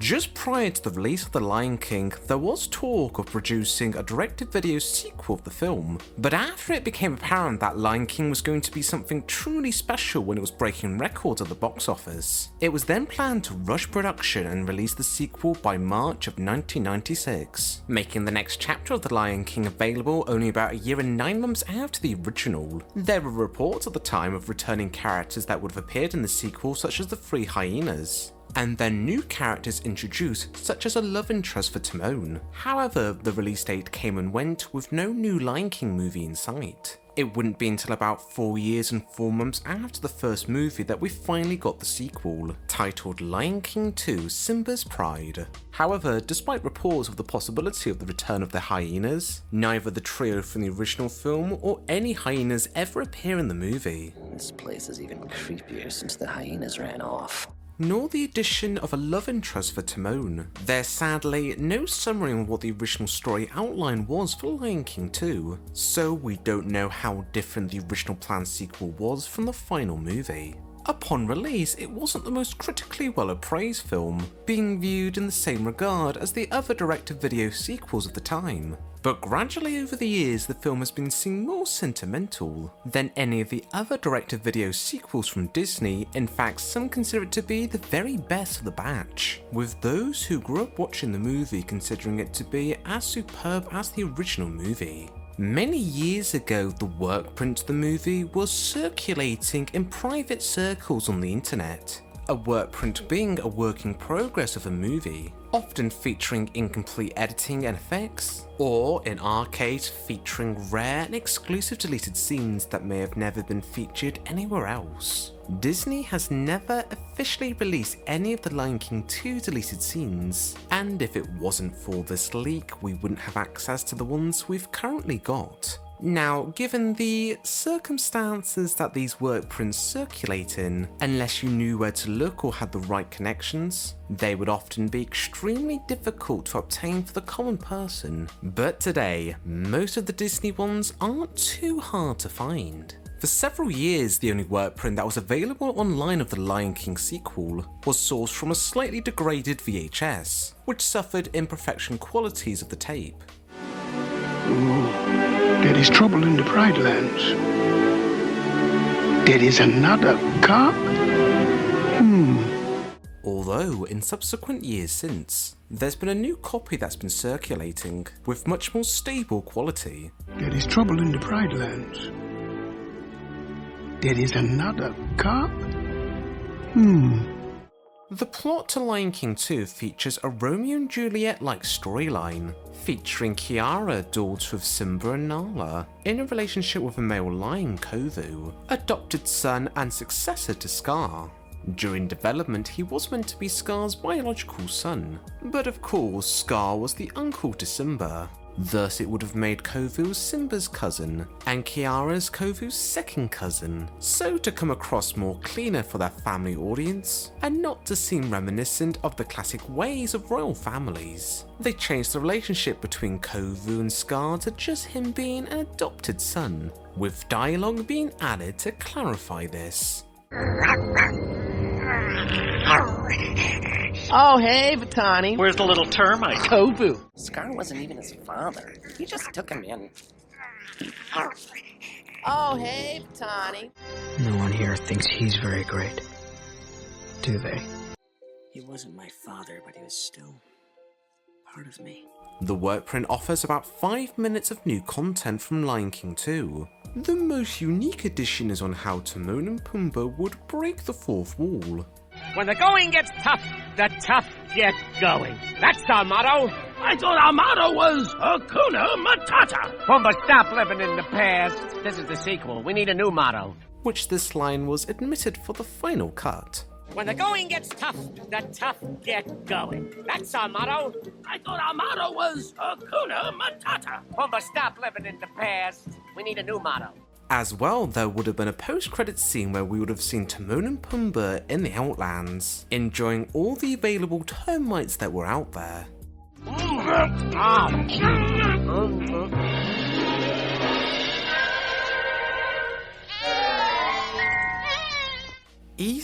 Just prior to the release of The Lion King, there was talk of producing a direct-to-video sequel of the film, but after it became apparent that Lion King was going to be something truly special when it was breaking records at the box office, it was then planned to rush production and release the sequel by March of 1996, making the next chapter of The Lion King available only about a year and 9 months after the original. There were reports at the time of returning characters that would have appeared in the sequel, such as the 3 hyenas, and then new characters introduced, such as a love interest for Timon. However, the release date came and went with no new Lion King movie in sight. It wouldn't be until about 4 years and 4 months after the first movie that we finally got the sequel, titled Lion King 2: Simba's Pride. However, despite reports of the possibility of the return of the hyenas, neither the trio from the original film or any hyenas ever appear in the movie. This place is even creepier since the hyenas ran off. Nor the addition of a love interest for Timon. There's sadly no summary on what the original story outline was for Lion King 2, so we don't know how different the original planned sequel was from the final movie. Upon release, it wasn't the most critically well appraised film, being viewed in the same regard as the other direct-to-video sequels of the time. But gradually over the years, the film has been seen more sentimental than any of the other direct-to-video sequels from Disney. In fact, some consider it to be the very best of the batch, with those who grew up watching the movie considering it to be as superb as the original movie. Many years ago, the work print of the movie was circulating in private circles on the internet. A work print being a work in progress of a movie, often featuring incomplete editing and effects, or in our case featuring rare and exclusive deleted scenes that may have never been featured anywhere else. Disney has never officially released any of the Lion King 2 deleted scenes, and if it wasn't for this leak, we wouldn't have access to the ones we've currently got. Now, given the circumstances that these work prints circulate in, unless you knew where to look or had the right connections, they would often be extremely difficult to obtain for the common person. But today, most of the Disney ones aren't too hard to find. For several years, the only work print that was available online of the Lion King sequel was sourced from a slightly degraded VHS, which suffered imperfection qualities of the tape. There is trouble in the Pride Lands. There is another cop? Although, in subsequent years since, there's been a new copy that's been circulating, with much more stable quality. There is trouble in the Pride Lands. There is another cop? The plot to Lion King 2 features a Romeo and Juliet-like storyline, featuring Kiara, daughter of Simba and Nala, in a relationship with a male lion, Kovu, adopted son and successor to Scar. During development, he was meant to be Scar's biological son, but of course Scar was the uncle to Simba. Thus it would have made Kovu Simba's cousin, and Kiara's Kovu's second cousin, so to come across more cleaner for their family audience, and not to seem reminiscent of the classic ways of royal families. They changed the relationship between Kovu and Scar to just him being an adopted son, with dialogue being added to clarify this. Oh, hey, Vitani. Where's the little termite? Kovu. Scar wasn't even his father. He just took him in. Oh, hey, Vitani. No one here thinks he's very great, do they? He wasn't my father, but he was still part of me. The work print offers about 5 minutes of new content from Lion King 2. The most unique addition is on how Timon and Pumbaa would break the fourth wall. When the going gets tough, the tough get going. That's our motto. I thought our motto was Hakuna Matata. Pumbaa, stop living in the past. This is the sequel. We need a new motto. Which this line was admitted for the final cut. When the going gets tough, the tough get going. That's our motto. I thought our motto was Hakuna Matata. Pumbaa, stop living in the past. We need a new motto. As well, there would have been a post-credits scene where we would have seen Timon and Pumbaa in the Outlands, enjoying all the available termites that were out there.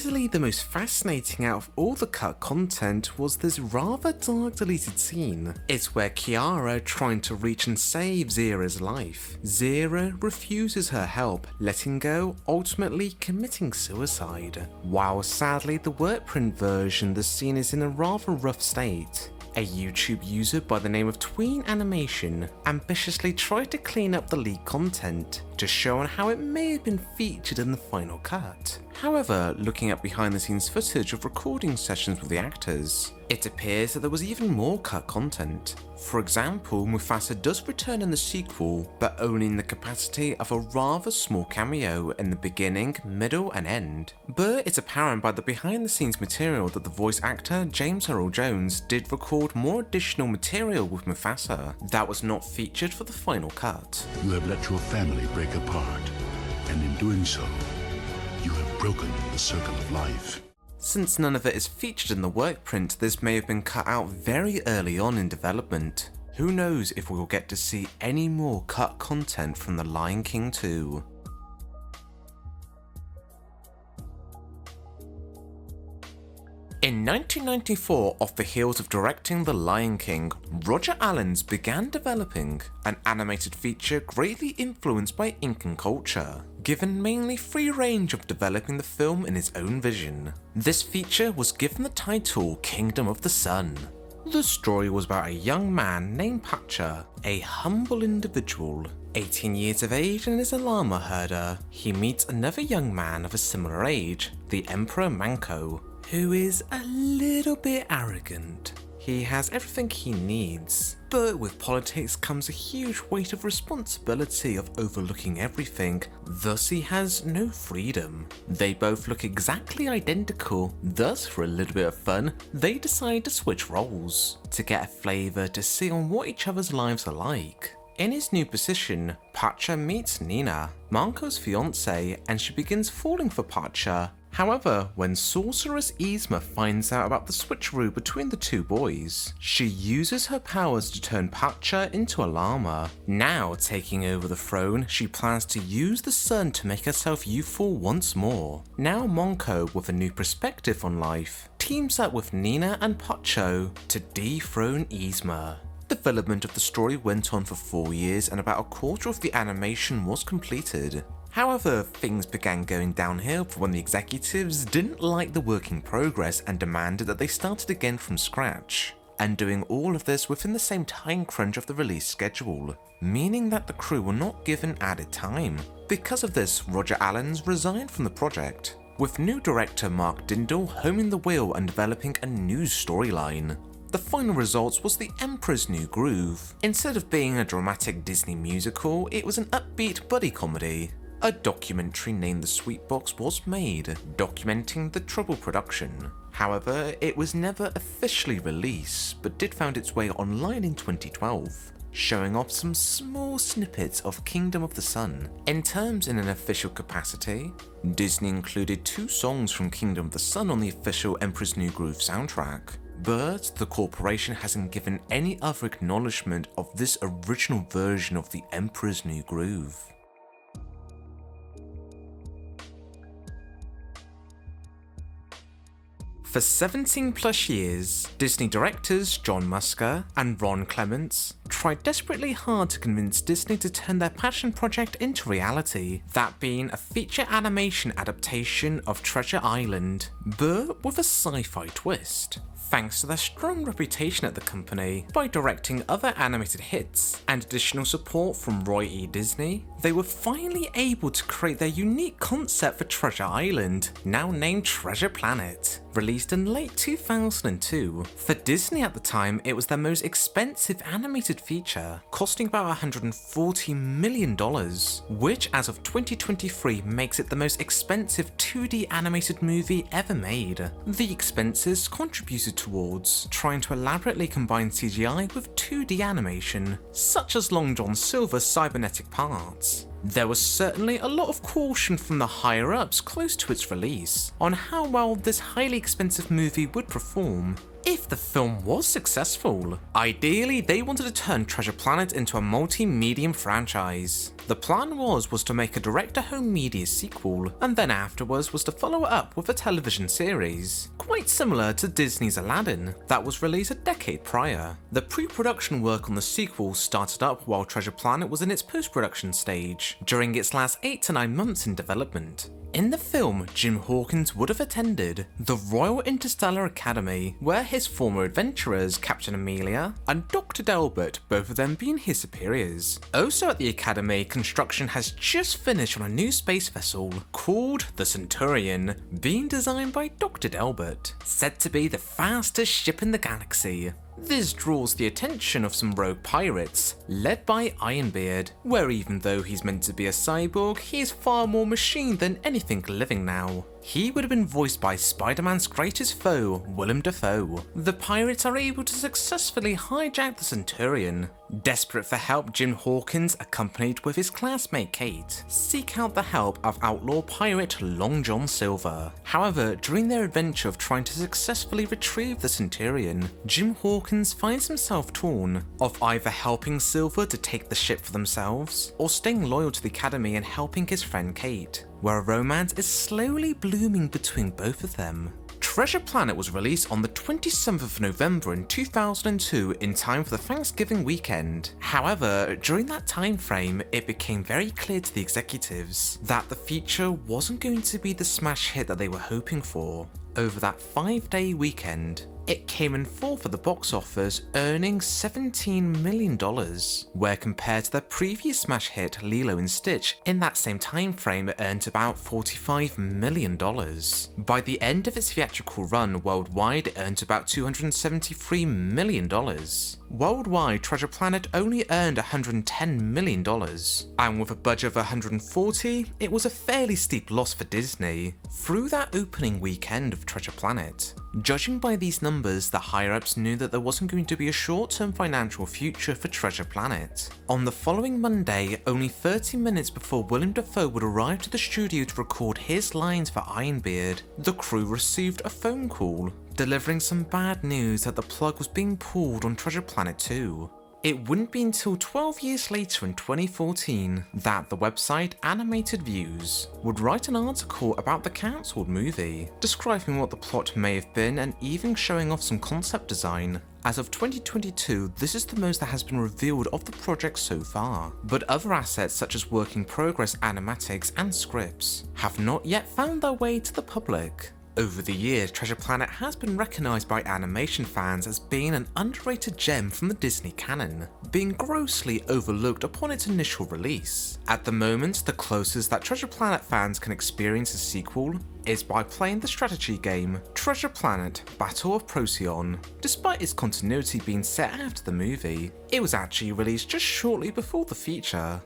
easily the most fascinating out of all the cut content was this rather dark deleted scene. It's where Kiara trying to reach and save Zira's life. Zira refuses her help, letting go, ultimately committing suicide. While sadly the work print version, the scene is in a rather rough state. A YouTube user by the name of Tween Animation ambitiously tried to clean up the leaked content to show on how it may have been featured in the final cut. However, looking at behind the scenes footage of recording sessions with the actors, it appears that there was even more cut content. For example, Mufasa does return in the sequel, but only in the capacity of a rather small cameo in the beginning, middle and end. But it's apparent by the behind the scenes material that the voice actor James Earl Jones did record more additional material with Mufasa that was not featured for the final cut. You have let your family break apart, and in doing so, you have broken the circle of life. Since none of it is featured in the work print, this may have been cut out very early on in development. Who knows if we will get to see any more cut content from The Lion King 2. In 1994, off the heels of directing The Lion King, Roger Allens began developing an animated feature greatly influenced by Incan culture, given mainly free range of developing the film in his own vision. This feature was given the title Kingdom of the Sun. The story was about a young man named Pacha, a humble individual. 18 years of age and is a llama herder, he meets another young man of a similar age, the Emperor Manco, who is a little bit arrogant. He has everything he needs, but with politics comes a huge weight of responsibility of overlooking everything, thus he has no freedom. They both look exactly identical, thus for a little bit of fun, they decide to switch roles, to get a flavour to see on what each other's lives are like. In his new position, Pacha meets Nina, Manco's fiancée, and she begins falling for Pacha. However, when sorceress Yzma finds out about the switcheroo between the two boys, she uses her powers to turn Pacha into a llama. Now taking over the throne, she plans to use the sun to make herself youthful once more. Now Manco, with a new perspective on life, teams up with Nina and Pacho to dethrone Yzma. Development of the story went on for 4 years and about a quarter of the animation was completed. However, things began going downhill for when the executives didn't like the work in progress and demanded that they started again from scratch, and doing all of this within the same time crunch of the release schedule, meaning that the crew were not given added time. Because of this, Roger Allens resigned from the project, with new director Mark Dindal homing the wheel and developing a new storyline. The final result was The Emperor's New Groove. Instead of being a dramatic Disney musical, it was an upbeat buddy comedy. A documentary named The Sweet Box was made, documenting the troubled production. However, it was never officially released, but did find its way online in 2012, showing off some small snippets of Kingdom of the Sun. In terms in an official capacity, Disney included 2 songs from Kingdom of the Sun on the official Emperor's New Groove soundtrack, but the corporation hasn't given any other acknowledgement of this original version of the Emperor's New Groove. For 17 plus years, Disney directors John Musker and Ron Clements tried desperately hard to convince Disney to turn their passion project into reality, that being a feature animation adaptation of Treasure Island, but with a sci-fi twist. Thanks to their strong reputation at the company, by directing other animated hits and additional support from Roy E. Disney, they were finally able to create their unique concept for Treasure Island, now named Treasure Planet. Released in late 2002, for Disney at the time it was their most expensive animated feature, costing about $140 million, which as of 2023 makes it the most expensive 2D animated movie ever made. The expenses contributed towards trying to elaborately combine CGI with 2D animation, such as Long John Silver's cybernetic parts. There was certainly a lot of caution from the higher-ups close to its release on how well this highly expensive movie would perform, if the film was successful. Ideally, they wanted to turn Treasure Planet into a multi-medium franchise. The plan was to make a direct-to-home media sequel, and then afterwards was to follow it up with a television series, quite similar to Disney's Aladdin, that was released a decade prior. The pre-production work on the sequel started up while Treasure Planet was in its post-production stage, during its last 8 to 9 months in development. In the film, Jim Hawkins would have attended the Royal Interstellar Academy, where his former adventurers, Captain Amelia and Dr. Delbert, both of them being his superiors. Also at the Academy, construction has just finished on a new space vessel called the Centurion, being designed by Dr. Delbert, said to be the fastest ship in the galaxy. This draws the attention of some rogue pirates, led by Ironbeard, where even though he's meant to be a cyborg, he is far more machine than anything living now. He would have been voiced by Spider-Man's greatest foe, Willem Dafoe. The pirates are able to successfully hijack the Centurion. Desperate for help, Jim Hawkins, accompanied with his classmate Kate, seek out the help of outlaw pirate Long John Silver. However, during their adventure of trying to successfully retrieve the Centurion, Jim Hawkins finds himself torn of either helping Silver to take the ship for themselves, or staying loyal to the Academy and helping his friend Kate, where a romance is slowly blooming between both of them. Treasure Planet was released on the 27th of November in 2002 in time for the Thanksgiving weekend. However, during that time frame, it became very clear to the executives that the feature wasn't going to be the smash hit that they were hoping for. Over that 5-day weekend, it came in fourth at the box office, earning $17 million, where compared to their previous smash hit Lilo and Stitch, in that same time frame it earned about $45 million. By the end of its theatrical run worldwide, it earned about $273 million. Worldwide, Treasure Planet only earned $110 million, and with a budget of $140, it was a fairly steep loss for Disney through that opening weekend of Treasure Planet. Judging by these numbers, the higher-ups knew that there wasn't going to be a short-term financial future for Treasure Planet. On the following Monday, only 30 minutes before Willem Dafoe would arrive to the studio to record his lines for Ironbeard, the crew received a phone call, delivering some bad news that the plug was being pulled on Treasure Planet 2. It wouldn't be until 12 years later in 2014 that the website Animated Views would write an article about the cancelled movie, describing what the plot may have been and even showing off some concept design. As of 2022, this is the most that has been revealed of the project so far, but other assets such as work in progress animatics and scripts have not yet found their way to the public. Over the years, Treasure Planet has been recognised by animation fans as being an underrated gem from the Disney canon, being grossly overlooked upon its initial release. At the moment, the closest that Treasure Planet fans can experience a sequel is by playing the strategy game Treasure Planet Battle of Procyon. Despite its continuity being set after the movie, it was actually released just shortly before the feature.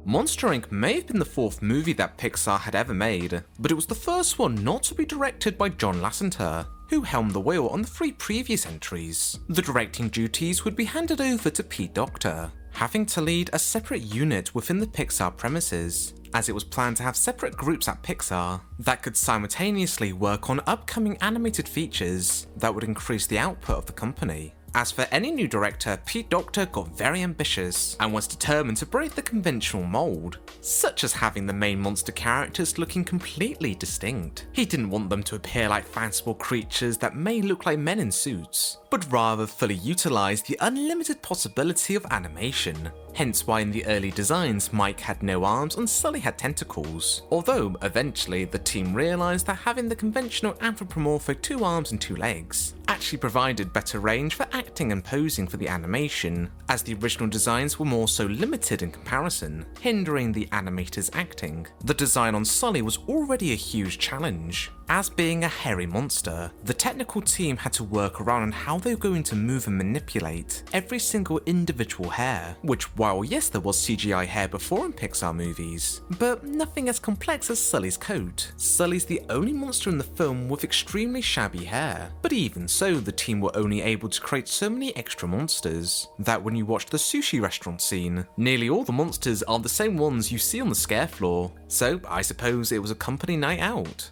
Monster Inc. may have been the fourth movie that Pixar had ever made, but it was the first one not to be directed by John Lasseter, who helmed the wheel on the 3 previous entries. The directing duties would be handed over to Pete Docter, having to lead a separate unit within the Pixar premises, as it was planned to have separate groups at Pixar that could simultaneously work on upcoming animated features that would increase the output of the company. As for any new director, Pete Docter got very ambitious and was determined to break the conventional mold, such as having the main monster characters looking completely distinct. He didn't want them to appear like fanciful creatures that may look like men in suits, but rather fully utilise the unlimited possibility of animation. Hence why in the early designs Mike had no arms and Sully had tentacles, although eventually the team realised that having the conventional anthropomorphic 2 arms and 2 legs actually provided better range for acting and posing for the animation, as the original designs were more so limited in comparison, hindering the animators' acting. The design on Sully was already a huge challenge, As being a hairy monster, the technical team had to work around on how they were going to move and manipulate every single individual hair, which while yes there was CGI hair before in Pixar movies, but nothing as complex as Sully's coat. Sully's the only monster in the film with extremely shabby hair, but even so the team were only able to create so many extra monsters that when you watch the sushi restaurant scene, nearly all the monsters are the same ones you see on the scare floor, so I suppose it was a company night out.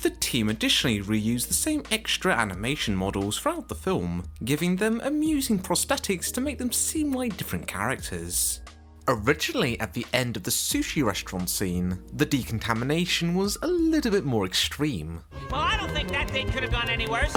The team additionally reused the same extra animation models throughout the film, giving them amusing prosthetics to make them seem like different characters. Originally at the end of the sushi restaurant scene, the decontamination was a little bit more extreme. Well, I don't think that thing could have gone any worse.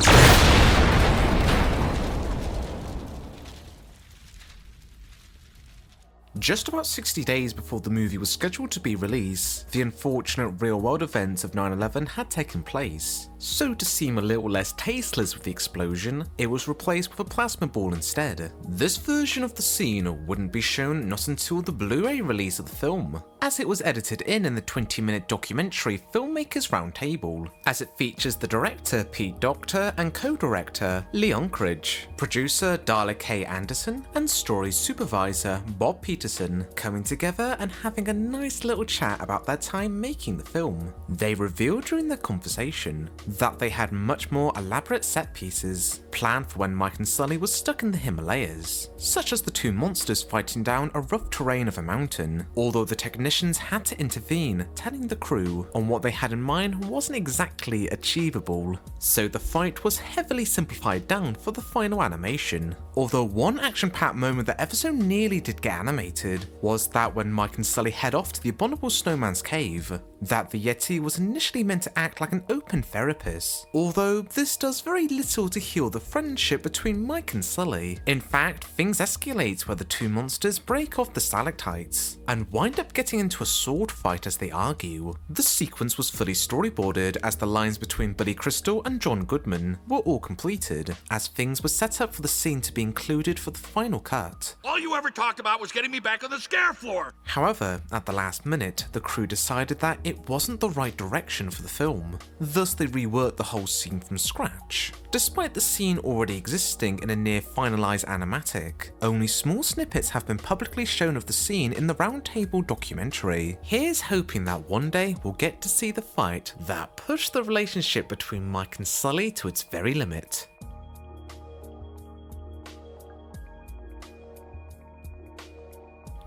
Just about 60 days before the movie was scheduled to be released, the unfortunate real-world events of 9/11 had taken place. So to seem a little less tasteless with the explosion, it was replaced with a plasma ball instead. This version of the scene wouldn't be shown not until the Blu-ray release of the film, as it was edited in the 20-minute documentary Filmmakers Roundtable, as it features the director Pete Docter and co-director Lee Unkrich, producer Darla K. Anderson, and story supervisor Bob Peterson coming together and having a nice little chat about their time making the film. They revealed during their conversation that they had much more elaborate set pieces planned for when Mike and Sully were stuck in the Himalayas, such as the two monsters fighting down a rough terrain of a mountain, although the technicians had to intervene, telling the crew on what they had in mind wasn't exactly achievable, so the fight was heavily simplified down for the final animation. Although one action-packed moment that ever so nearly did get animated was that when Mike and Sully head off to the abominable snowman's cave, that the Yeti was initially meant to act like an open therapist, although this does very little to heal the friendship between Mike and Sully. In fact, things escalate where the two monsters break off the stalactites and wind up getting into a sword fight as they argue. The sequence was fully storyboarded as the lines between Billy Crystal and John Goodman were all completed, as things were set up for the scene to be included for the final cut. All you ever talked about was getting me back on the scare floor. However, at the last minute, the crew decided that it wasn't the right direction for the film, thus they reworked the whole scene from scratch. Despite the scene already existing in a near finalized animatic, only small snippets have been publicly shown of the scene in the Roundtable documentary. Here's hoping that one day we'll get to see the fight that pushed the relationship between Mike and Sully to its very limit.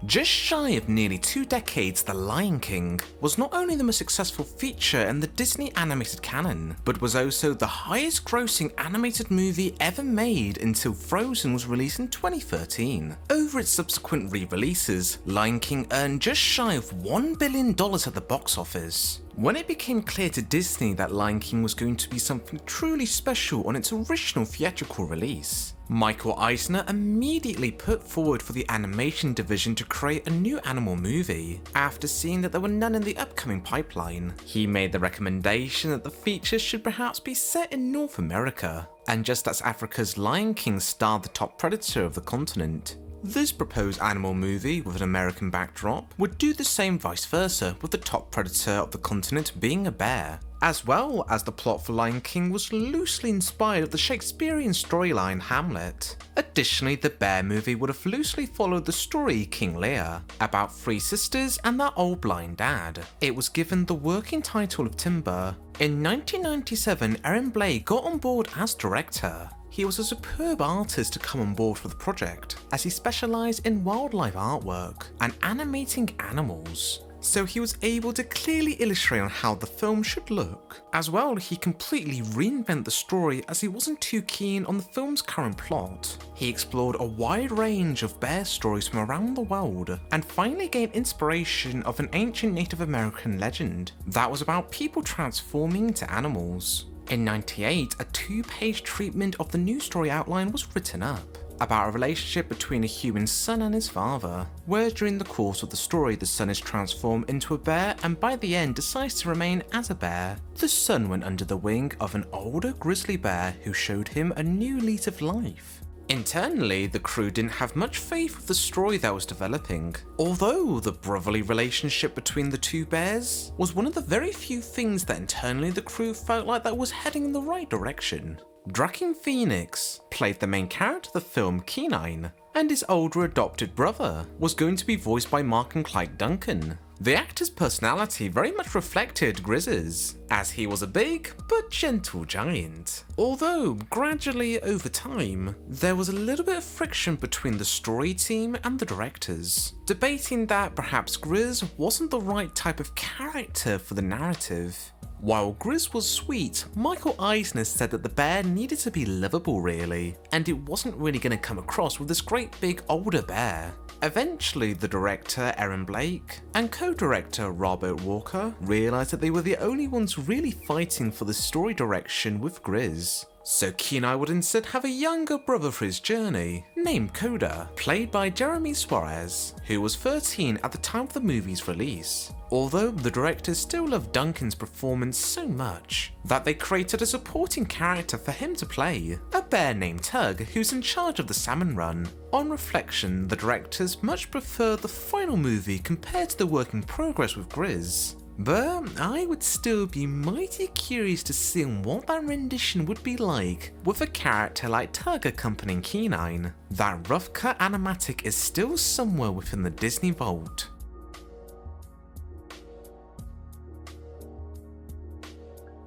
Just shy of nearly 2 decades, The Lion King was not only the most successful feature in the Disney animated canon, but was also the highest grossing animated movie ever made until Frozen was released in 2013. Over its subsequent re-releases, Lion King earned just shy of $1 billion at the box office. When it became clear to Disney that Lion King was going to be something truly special on its original theatrical release, Michael Eisner immediately put forward for the animation division to create a new animal movie. After seeing that there were none in the upcoming pipeline, he made the recommendation that the feature should perhaps be set in North America, and just as Africa's Lion King starred the top predator of the continent, this proposed animal movie with an American backdrop would do the same vice versa, with the top predator of the continent being a bear. As well as the plot for Lion King was loosely inspired of the Shakespearean storyline Hamlet. Additionally, the bear movie would have loosely followed the story King Lear, about 3 sisters and their old blind dad. It was given the working title of Timber. In 1997, Aaron Blake got on board as director. He was a superb artist to come on board for the project, as he specialised in wildlife artwork and animating animals, so he was able to clearly illustrate on how the film should look. As well, he completely reinvented the story as he wasn't too keen on the film's current plot. He explored a wide range of bear stories from around the world, and finally gained inspiration of an ancient Native American legend that was about people transforming into animals. In '98, a 2-page treatment of the new story outline was written up, about a relationship between a human son and his father, where during the course of the story the son is transformed into a bear and by the end decides to remain as a bear. The son went under the wing of an older grizzly bear who showed him a new lease of life. Internally, the crew didn't have much faith with the story that was developing, although the brotherly relationship between the two bears was one of the very few things that internally the crew felt like that was heading in the right direction. Draken Phoenix played the main character of the film, Kenine, and his older adopted brother was going to be voiced by Mark and Clyde Duncan. The actor's personality very much reflected Grizz's, as he was a big but gentle giant. Although, gradually over time, there was a little bit of friction between the story team and the directors, debating that perhaps Grizz wasn't the right type of character for the narrative. While Grizz was sweet, Michael Eisner said that the bear needed to be lovable really, and it wasn't really going to come across with this great big older bear. Eventually, the director Aaron Blake and co-director Robert Walker realised that they were the only ones really fighting for the story direction with Grizz. So Kenai would instead have a younger brother for his journey, named Coda, played by Jeremy Suarez, who was 13 at the time of the movie's release. Although the directors still loved Duncan's performance so much that they created a supporting character for him to play, a bear named Tug who's in charge of the salmon run. On reflection, the directors much preferred the final movie compared to the work in progress with Grizz. But I would still be mighty curious to see what that rendition would be like with a character like Tug accompanying Kenine. That rough cut animatic is still somewhere within the Disney vault.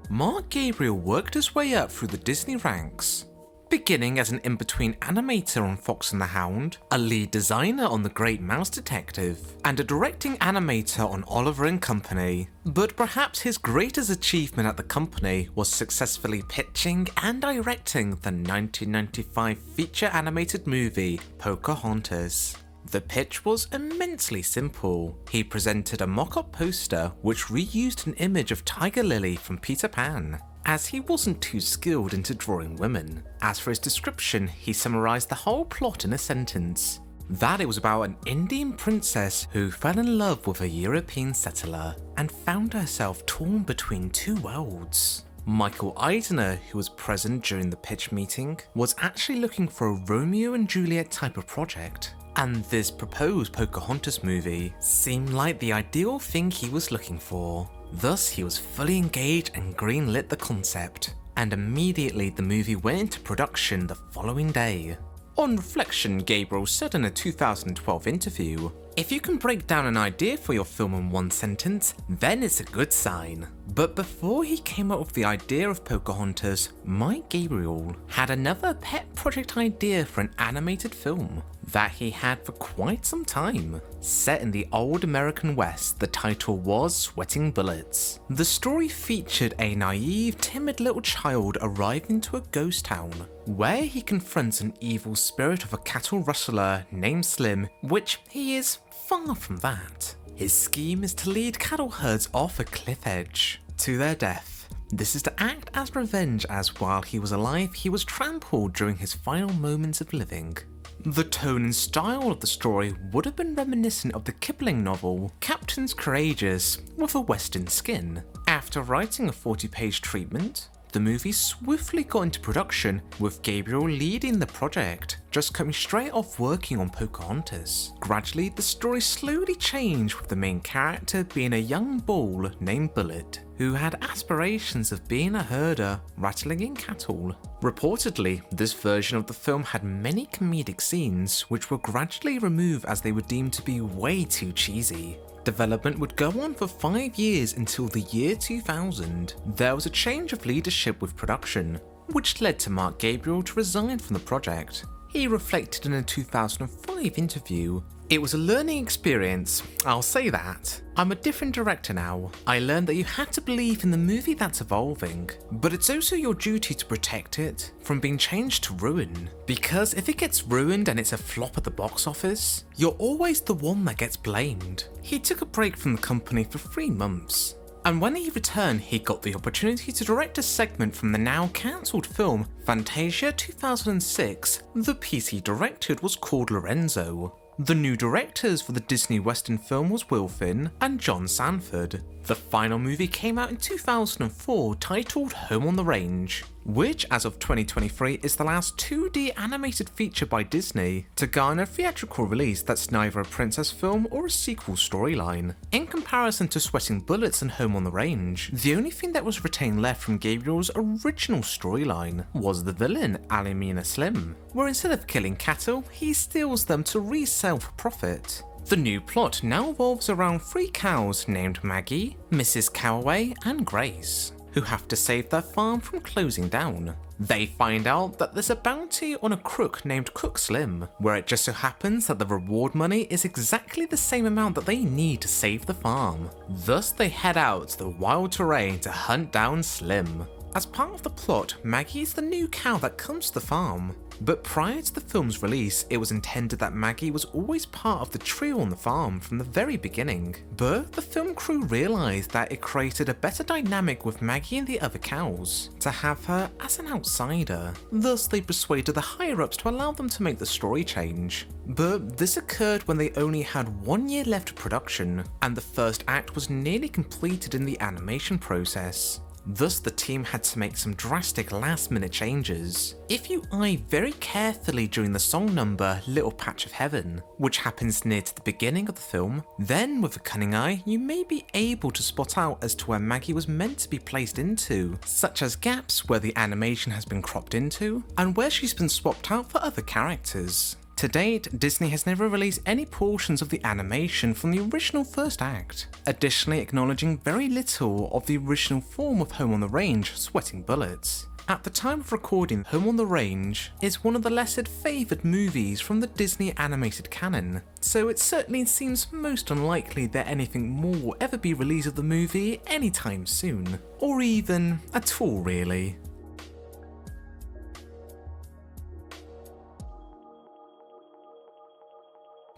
Mark Gabriel worked his way up through the Disney ranks, beginning as an in-between animator on Fox and the Hound, a lead designer on The Great Mouse Detective, and a directing animator on Oliver and Company. But perhaps his greatest achievement at the company was successfully pitching and directing the 1995 feature animated movie Pocahontas. The pitch was immensely simple. He presented a mock-up poster which reused an image of Tiger Lily from Peter Pan, as he wasn't too skilled into drawing women. As for his description, he summarised the whole plot in a sentence: that it was about an Indian princess who fell in love with a European settler and found herself torn between two worlds. Michael Eisner, who was present during the pitch meeting, was actually looking for a Romeo and Juliet type of project, and this proposed Pocahontas movie seemed like the ideal thing he was looking for. Thus, he was fully engaged and greenlit the concept, and immediately the movie went into production the following day. On reflection, Gabriel said in a 2012 interview, "If you can break down an idea for your film in one sentence, then it's a good sign." But before he came up with the idea of Pocahontas, Mike Gabriel had another pet project idea for an animated film that he had for quite some time. Set in the old American West, the title was Sweating Bullets. The story featured a naive, timid little child arriving to a ghost town, where he confronts an evil spirit of a cattle rustler named Slim, which he is far from that. His scheme is to lead cattle herds off a cliff edge to their death. This is to act as revenge, as while he was alive, he was trampled during his final moments of living. The tone and style of the story would have been reminiscent of the Kipling novel Captains Courageous with a western skin. After writing a 40-page treatment, the movie swiftly got into production, with Gabriel leading the project, just coming straight off working on Pocahontas. Gradually, the story slowly changed, with the main character being a young bull named Bullet, who had aspirations of being a herder, rattling in cattle. Reportedly, this version of the film had many comedic scenes, which were gradually removed as they were deemed to be way too cheesy. Development would go on for 5 years until the year 2000. There was a change of leadership with production, which led to Mark Gabriel to resign from the project. He reflected in a 2005 interview, "It was a learning experience, I'll say that. I'm a different director now. I learned that you have to believe in the movie that's evolving, but it's also your duty to protect it from being changed to ruin. Because if it gets ruined and it's a flop at the box office, you're always the one that gets blamed." He took a break from the company for 3 months. And when he returned, he got the opportunity to direct a segment from the now cancelled film Fantasia 2006. The piece he directed was called Lorenzo. The new directors for the Disney Western film was Will Finn and John Sanford. The final movie came out in 2004 titled Home on the Range, which as of 2023 is the last 2D animated feature by Disney to garner a theatrical release that's neither a princess film or a sequel storyline. In comparison to Sweating Bullets and Home on the Range, the only thing that was retained left from Gabriel's original storyline was the villain Alimina Slim, where instead of killing cattle, he steals them to resell for profit. The new plot now revolves around 3 cows named Maggie, Mrs. Cowaway, and Grace, who have to save their farm from closing down. They find out that there's a bounty on a crook named Cook Slim, where it just so happens that the reward money is exactly the same amount that they need to save the farm. Thus they head out to the wild terrain to hunt down Slim. As part of the plot, Maggie is the new cow that comes to the farm. But prior to the film's release, it was intended that Maggie was always part of the trio on the farm from the very beginning. But the film crew realised that it created a better dynamic with Maggie and the other cows, to have her as an outsider. Thus they persuaded the higher-ups to allow them to make the story change. But this occurred when they only had 1 year left of production, and the first act was nearly completed in the animation process. Thus the team had to make some drastic last-minute changes. If you eye very carefully during the song number Little Patch of Heaven, which happens near to the beginning of the film, then with a cunning eye you may be able to spot out as to where Maggie was meant to be placed into, such as gaps where the animation has been cropped into, and where she's been swapped out for other characters. To date, Disney has never released any portions of the animation from the original first act, additionally acknowledging very little of the original form of Home on the Range, Sweating Bullets. At the time of recording, Home on the Range is one of the lesser favoured movies from the Disney animated canon, so it certainly seems most unlikely that anything more will ever be released of the movie anytime soon, or even at all really.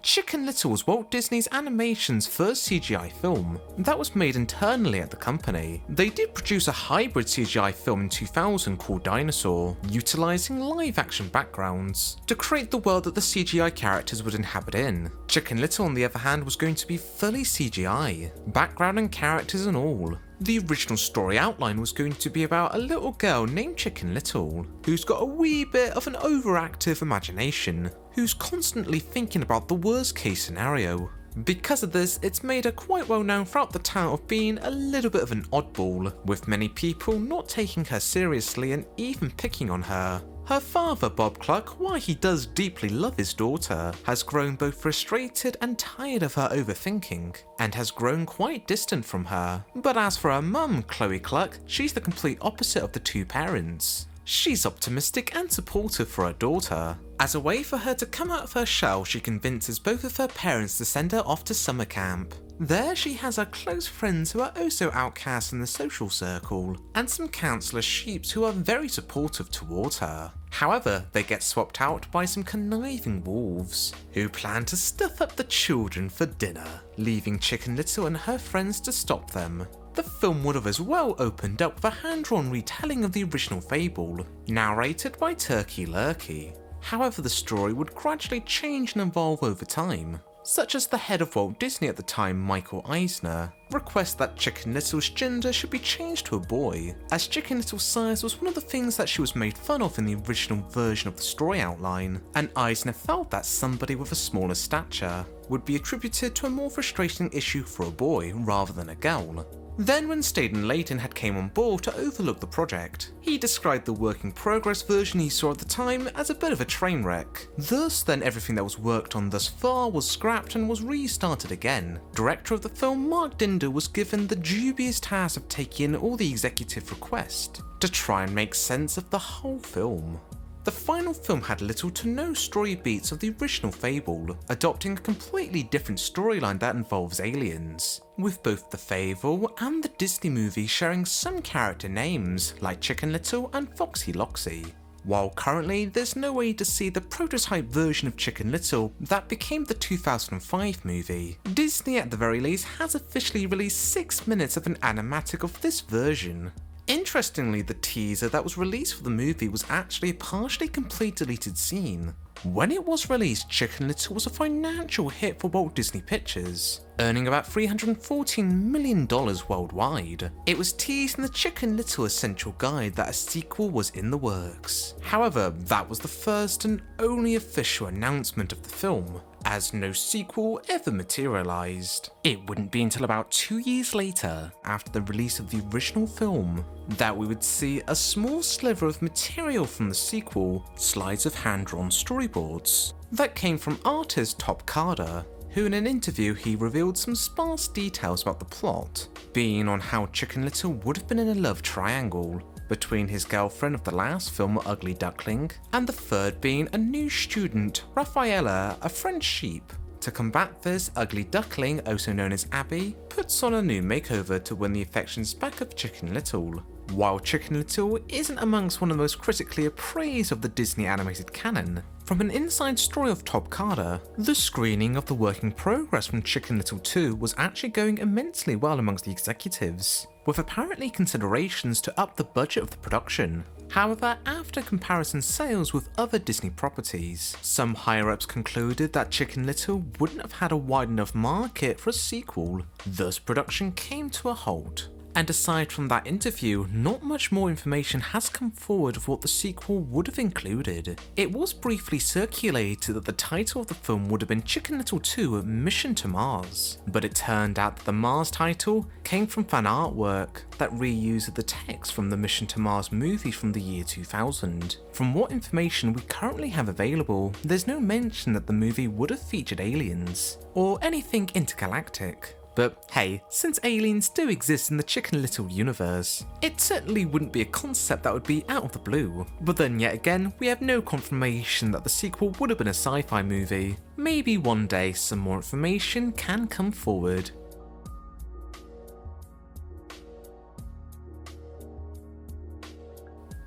Chicken Little was Walt Disney Animation's first CGI film that was made internally at the company. They did produce a hybrid CGI film in 2000 called Dinosaur, utilising live-action backgrounds to create the world that the CGI characters would inhabit in. Chicken Little, on the other hand, was going to be fully CGI, background and characters and all. The original story outline was going to be about a little girl named Chicken Little, who's got a wee bit of an overactive imagination, who's constantly thinking about the worst case scenario. Because of this, it's made her quite well known throughout the town of being a little bit of an oddball, with many people not taking her seriously and even picking on her. Her father, Bob Cluck, while he does deeply love his daughter, has grown both frustrated and tired of her overthinking, and has grown quite distant from her. But as for her mum, Chloe Cluck, she's the complete opposite of the two parents. She's optimistic and supportive for her daughter. As a way for her to come out of her shell, she convinces both of her parents to send her off to summer camp. There she has her close friends who are also outcasts in the social circle, and some counsellor sheeps who are very supportive towards her. However, they get swapped out by some conniving wolves, who plan to stuff up the children for dinner, leaving Chicken Little and her friends to stop them. The film would have as well opened up with a hand-drawn retelling of the original fable, narrated by Turkey Lurkey. However, the story would gradually change and evolve over time, such as the head of Walt Disney at the time, Michael Eisner, requests that Chicken Little's gender should be changed to a boy, as Chicken Little's size was one of the things that she was made fun of in the original version of the story outline, and Eisner felt that somebody with a smaller stature would be attributed to a more frustrating issue for a boy rather than a girl. Then when Staden Layton had came on board to overlook the project, he described the work in progress version he saw at the time as a bit of a train wreck. Thus then everything that was worked on thus far was scrapped and was restarted again. Director of the film Mark Dinder was given the dubious task of taking in all the executive requests to try and make sense of the whole film. The final film had little to no story beats of the original fable, adopting a completely different storyline that involves aliens, with both the fable and the Disney movie sharing some character names like Chicken Little and Foxy Loxy. While currently there's no way to see the prototype version of Chicken Little that became the 2005 movie, Disney at the very least has officially released 6 minutes of an animatic of this version. Interestingly, the teaser that was released for the movie was actually a partially complete deleted scene. When it was released, Chicken Little was a financial hit for Walt Disney Pictures, earning about $314 million worldwide. It was teased in the Chicken Little Essential Guide that a sequel was in the works. However, that was the first and only official announcement of the film, as no sequel ever materialized. It wouldn't be until about 2 years later, after the release of the original film, that we would see a small sliver of material from the sequel, slides of hand-drawn storyboards, that came from artist Top Carter, who in an interview he revealed some sparse details about the plot, being on how Chicken Little would have been in a love triangle between his girlfriend of the last film, Ugly Duckling, and the third being a new student, Rafaela, a French sheep. To combat this, Ugly Duckling, also known as Abby, puts on a new makeover to win the affections back of Chicken Little. While Chicken Little isn't amongst one of the most critically appraised of the Disney animated canon, from an inside story of Top Carter, the screening of the work in progress from Chicken Little 2 was actually going immensely well amongst the executives, with apparently considerations to up the budget of the production. However, after comparison sales with other Disney properties, some higher-ups concluded that Chicken Little wouldn't have had a wide enough market for a sequel, thus production came to a halt. And aside from that interview, not much more information has come forward of what the sequel would have included. It was briefly circulated that the title of the film would have been Chicken Little 2 Mission to Mars, but it turned out that the Mars title came from fan artwork that reused the text from the Mission to Mars movie from the year 2000. From what information we currently have available, there's no mention that the movie would have featured aliens, or anything intergalactic. But hey, since aliens do exist in the Chicken Little universe, it certainly wouldn't be a concept that would be out of the blue. But then yet again, we have no confirmation that the sequel would have been a sci-fi movie. Maybe one day some more information can come forward.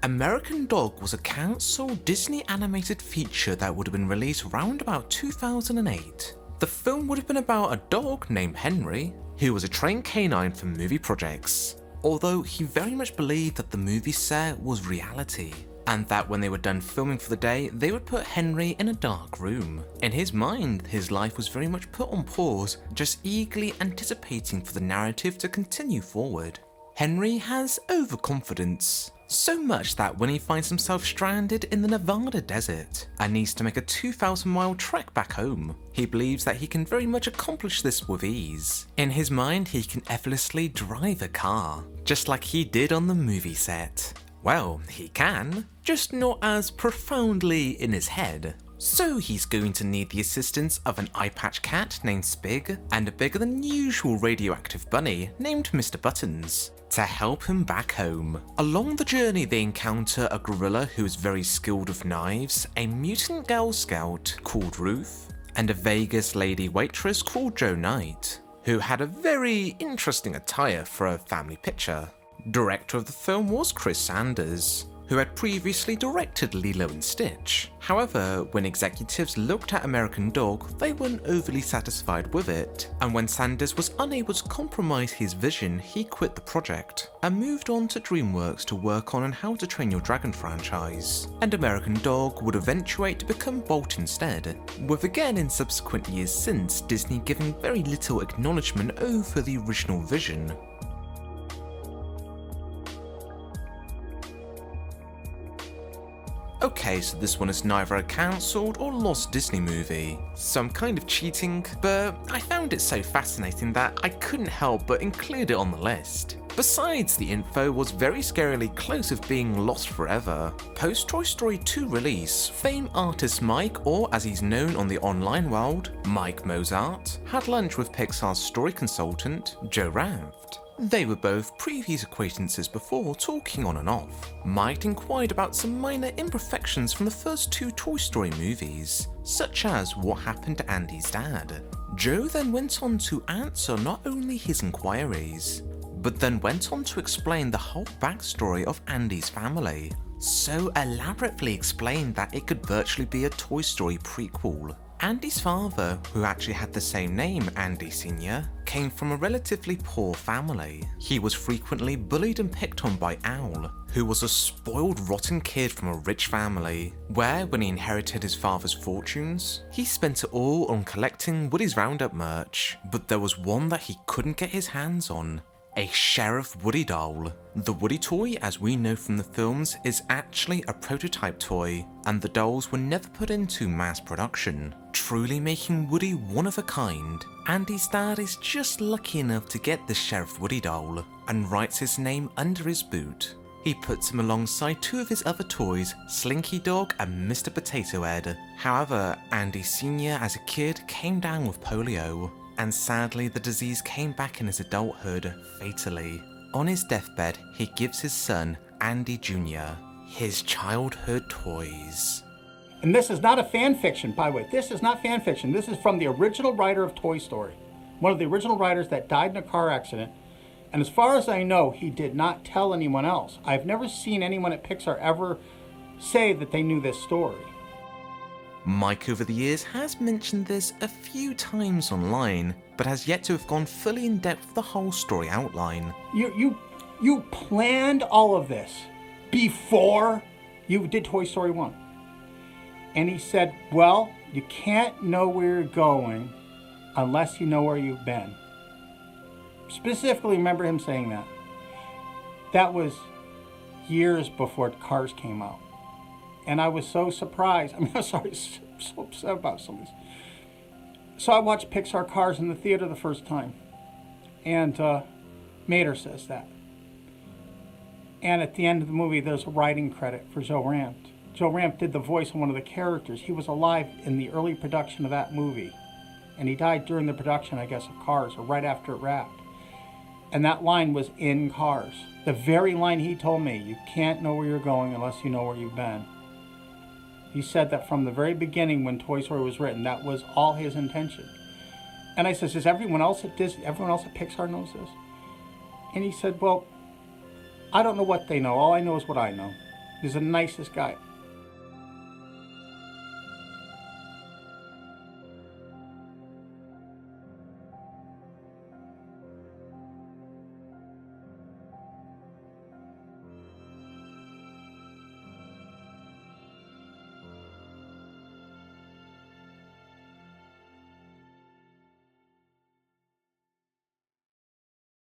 American Dog was a cancelled Disney animated feature that would have been released around about 2008. The film would have been about a dog named Henry, who was a trained canine for movie projects, although he very much believed that the movie set was reality, and that when they were done filming for the day, they would put Henry in a dark room. In his mind, his life was very much put on pause, just eagerly anticipating for the narrative to continue forward. Henry has overconfidence, so much that when he finds himself stranded in the Nevada desert and needs to make a 2,000-mile trek back home, he believes that he can very much accomplish this with ease. In his mind, he can effortlessly drive a car, just like he did on the movie set. Well, he can, just not as profoundly in his head. So he's going to need the assistance of an eye patch cat named Spig and a bigger than usual radioactive bunny named Mr. Buttons to help him back home. Along the journey they encounter a gorilla who is very skilled with knives, a mutant Girl Scout called Ruth, and a Vegas lady waitress called Joe Knight, who had a very interesting attire for a family picture. Director of the film was Chris Sanders, who had previously directed Lilo and Stitch. However, when executives looked at American Dog, they weren't overly satisfied with it, and when Sanders was unable to compromise his vision, he quit the project and moved on to DreamWorks to work on How to Train Your Dragon franchise, and American Dog would eventuate to become Bolt instead, with again in subsequent years since Disney giving very little acknowledgement over the original vision. Okay, so this one is neither a cancelled or lost Disney movie, so I'm kind of cheating, but I found it so fascinating that I couldn't help but include it on the list. Besides, the info was very scarily close of being lost forever. Post Toy Story 2 release, famed artist Mike, or as he's known on the online world, Mike Mozart, had lunch with Pixar's story consultant, Joe Raft. They were both previous acquaintances before, talking on and off. Mike inquired about some minor imperfections from the first two Toy Story movies, such as what happened to Andy's dad. Joe then went on to answer not only his inquiries, but then went on to explain the whole backstory of Andy's family, so elaborately explained that it could virtually be a Toy Story prequel. Andy's father, who actually had the same name, Andy Sr., came from a relatively poor family. He was frequently bullied and picked on by Owl, who was a spoiled, rotten kid from a rich family, where when he inherited his father's fortunes, he spent it all on collecting Woody's Roundup merch, but there was one that he couldn't get his hands on. A Sheriff Woody doll. The Woody toy, as we know from the films, is actually a prototype toy, and the dolls were never put into mass production, truly making Woody one of a kind. Andy's dad is just lucky enough to get the Sheriff Woody doll, and writes his name under his boot. He puts him alongside two of his other toys, Slinky Dog and Mr. Potato Head. However, Andy Sr. as a kid came down with polio, and sadly the disease came back in his adulthood, fatally. On his deathbed, he gives his son, Andy Jr., his childhood toys. And this is not a fan fiction, by the way. This is not fan fiction. This is from the original writer of Toy Story. One of the original writers that died in a car accident. And as far as I know, he did not tell anyone else. I've never seen anyone at Pixar ever say that they knew this story. Mike over the years has mentioned this a few times online, but has yet to have gone fully in depth with the whole story outline. You planned all of this before you did Toy Story 1. And he said, well, you can't know where you're going unless you know where you've been. Specifically remember him saying that. That was years before Cars came out. And I was so surprised. I mean, I'm sorry, so upset about some of this. So I watched Pixar Cars in the theater the first time. And Mater says that. And at the end of the movie, there's a writing credit for Joe Ranft. Joe Ranft did the voice of one of the characters. He was alive in the early production of that movie. And he died during the production, I guess, of Cars, or right after it wrapped. And that line was in Cars. The very line he told me, you can't know where you're going unless you know where you've been. He said that from the very beginning when Toy Story was written, that was all his intention. And I said, does everyone else at Disney, everyone else at Pixar knows this? And he said, well, I don't know what they know. All I know is what I know. He's the nicest guy.